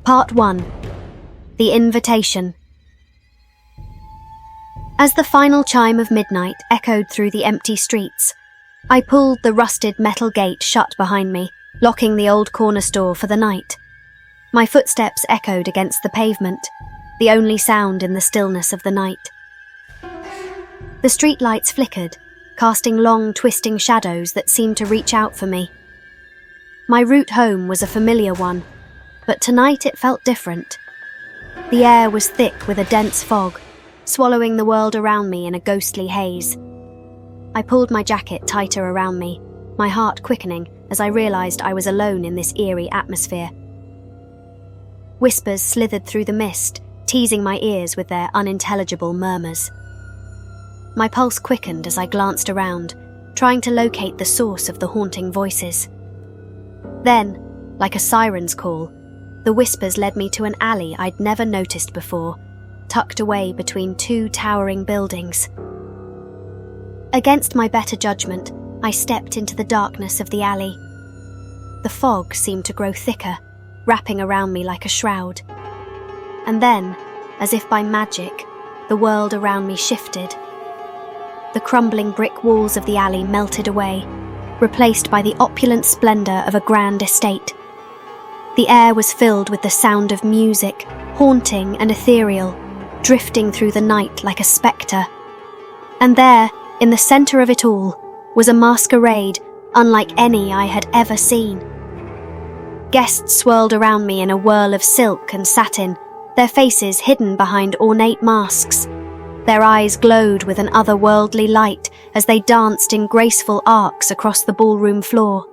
Part 1. The Invitation. As the final chime of midnight echoed through the empty streets, I pulled the rusted metal gate shut behind me, locking the old corner store for the night. My footsteps echoed against the pavement, the only sound in the stillness of the night. The streetlights flickered, casting long, twisting shadows that seemed to reach out for me. My route home was a familiar one, but tonight it felt different. The air was thick with a dense fog, swallowing the world around me in a ghostly haze. I pulled my jacket tighter around me, my heart quickening as I realized I was alone in this eerie atmosphere. Whispers slithered through the mist, teasing my ears with their unintelligible murmurs. My pulse quickened as I glanced around, trying to locate the source of the haunting voices. Then, like a siren's call, the whispers led me to an alley I'd never noticed before, tucked away between two towering buildings. Against my better judgment, I stepped into the darkness of the alley. The fog seemed to grow thicker, wrapping around me like a shroud. And then, as if by magic, the world around me shifted. The crumbling brick walls of the alley melted away, replaced by the opulent splendor of a grand estate. The air was filled with the sound of music, haunting and ethereal, drifting through the night like a spectre. And there, in the center of it all, was a masquerade unlike any I had ever seen. Guests swirled around me in a whirl of silk and satin, their faces hidden behind ornate masks. Their eyes glowed with an otherworldly light as they danced in graceful arcs across the ballroom floor.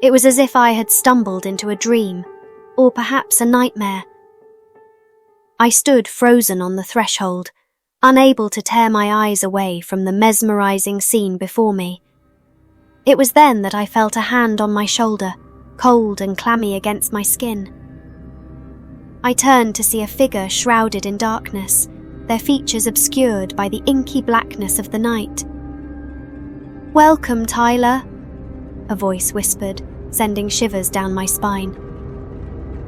It was as if I had stumbled into a dream, or perhaps a nightmare. I stood frozen on the threshold, unable to tear my eyes away from the mesmerizing scene before me. It was then that I felt a hand on my shoulder, cold and clammy against my skin. I turned to see a figure shrouded in darkness, their features obscured by the inky blackness of the night. "Welcome, Tyler," a voice whispered, sending shivers down my spine.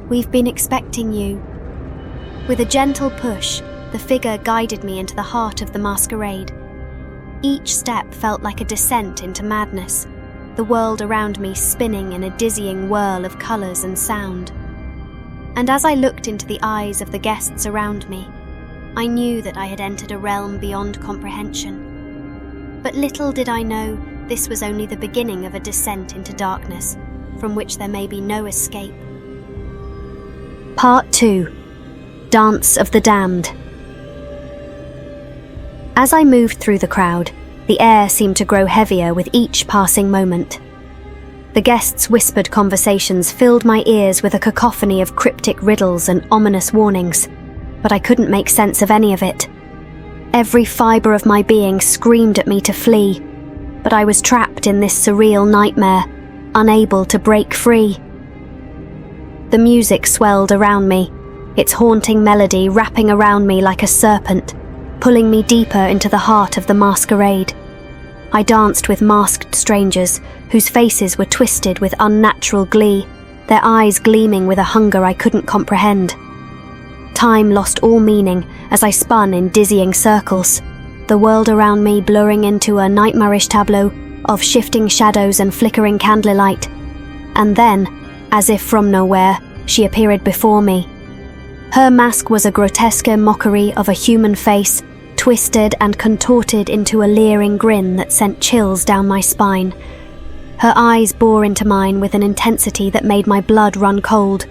"We've been expecting you." With a gentle push, the figure guided me into the heart of the masquerade. Each step felt like a descent into madness, the world around me spinning in a dizzying whirl of colors and sound. And as I looked into the eyes of the guests around me, I knew that I had entered a realm beyond comprehension. But little did I know this was only the beginning of a descent into darkness, from which there may be no escape. Part 2. Dance of the Damned. As I moved through the crowd, the air seemed to grow heavier with each passing moment. The guests' whispered conversations filled my ears with a cacophony of cryptic riddles and ominous warnings, but I couldn't make sense of any of it. Every fibre of my being screamed at me to flee, but I was trapped in this surreal nightmare, unable to break free. The music swelled around me, its haunting melody wrapping around me like a serpent, pulling me deeper into the heart of the masquerade. I danced with masked strangers whose faces were twisted with unnatural glee, their eyes gleaming with a hunger I couldn't comprehend. Time lost all meaning as I spun in dizzying circles, the world around me blurring into a nightmarish tableau of shifting shadows and flickering candlelight. And then, as if from nowhere, she appeared before me. Her mask was a grotesque mockery of a human face, twisted and contorted into a leering grin that sent chills down my spine. Her eyes bore into mine with an intensity that made my blood run cold,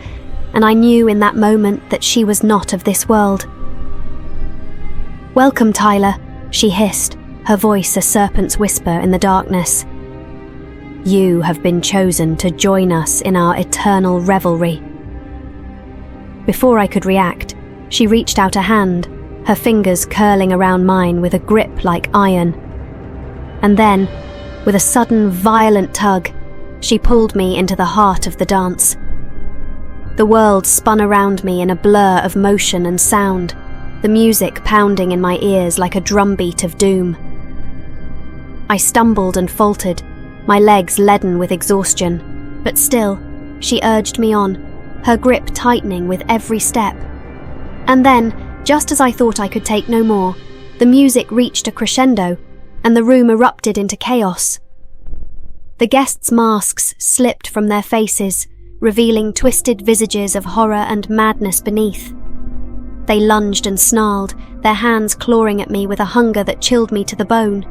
and I knew in that moment that she was not of this world. "Welcome, Tyler," she hissed, her voice a serpent's whisper in the darkness. "You have been chosen to join us in our eternal revelry." Before I could react, she reached out a hand, her fingers curling around mine with a grip like iron. And then, with a sudden, violent tug, she pulled me into the heart of the dance. The world spun around me in a blur of motion and sound, the music pounding in my ears like a drumbeat of doom. I stumbled and faltered, my legs leaden with exhaustion, but still, she urged me on, her grip tightening with every step. And then, just as I thought I could take no more, the music reached a crescendo, and the room erupted into chaos. The guests' masks slipped from their faces, revealing twisted visages of horror and madness beneath. They lunged and snarled, their hands clawing at me with a hunger that chilled me to the bone.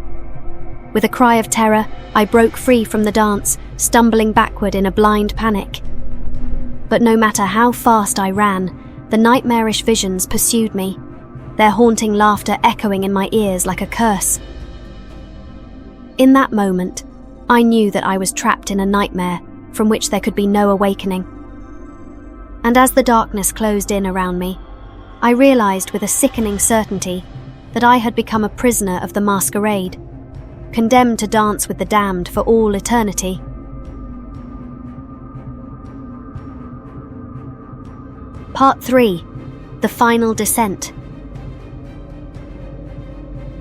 With a cry of terror, I broke free from the dance, stumbling backward in a blind panic. But no matter how fast I ran, the nightmarish visions pursued me, their haunting laughter echoing in my ears like a curse. In that moment, I knew that I was trapped in a nightmare from which there could be no awakening. And as the darkness closed in around me, I realized with a sickening certainty that I had become a prisoner of the Masquerade, condemned to dance with the damned for all eternity. Part 3. The Final Descent.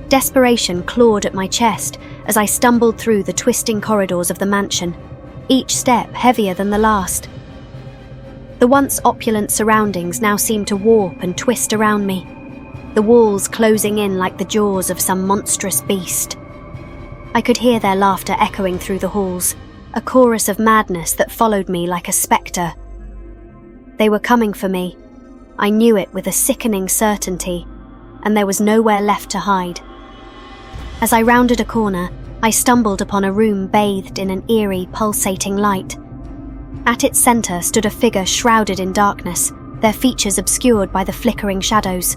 Desperation clawed at my chest as I stumbled through the twisting corridors of the mansion, each step heavier than the last. The once opulent surroundings now seemed to warp and twist around me, the walls closing in like the jaws of some monstrous beast. I could hear their laughter echoing through the halls, a chorus of madness that followed me like a spectre. They were coming for me. I knew it with a sickening certainty, and there was nowhere left to hide. As I rounded a corner, I stumbled upon a room bathed in an eerie, pulsating light. At its centre stood a figure shrouded in darkness, their features obscured by the flickering shadows.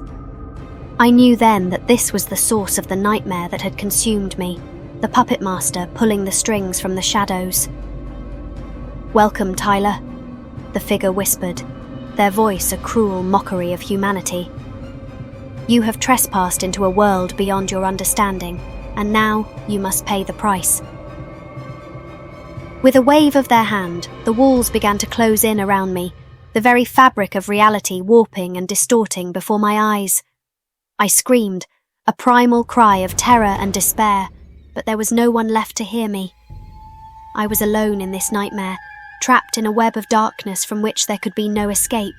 I knew then that this was the source of the nightmare that had consumed me, the puppet master pulling the strings from the shadows. "Welcome, Tyler," the figure whispered, their voice a cruel mockery of humanity. "You have trespassed into a world beyond your understanding, and now you must pay the price." With a wave of their hand, the walls began to close in around me, the very fabric of reality warping and distorting before my eyes. I screamed, a primal cry of terror and despair, but there was no one left to hear me. I was alone in this nightmare, trapped in a web of darkness from which there could be no escape.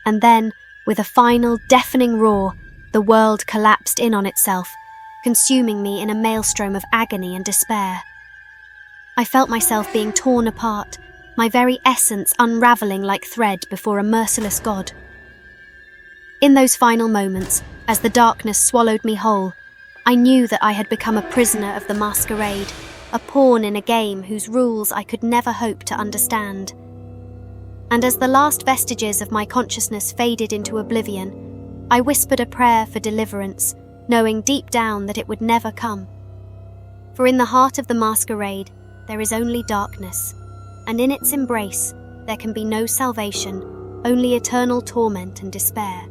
And then, with a final, deafening roar, the world collapsed in on itself, consuming me in a maelstrom of agony and despair. I felt myself being torn apart, my very essence unravelling like thread before a merciless God. In those final moments, as the darkness swallowed me whole, I knew that I had become a prisoner of the Masquerade, a pawn in a game whose rules I could never hope to understand. And as the last vestiges of my consciousness faded into oblivion, I whispered a prayer for deliverance, knowing deep down that it would never come. For in the heart of the Masquerade, there is only darkness, and in its embrace, there can be no salvation, only eternal torment and despair.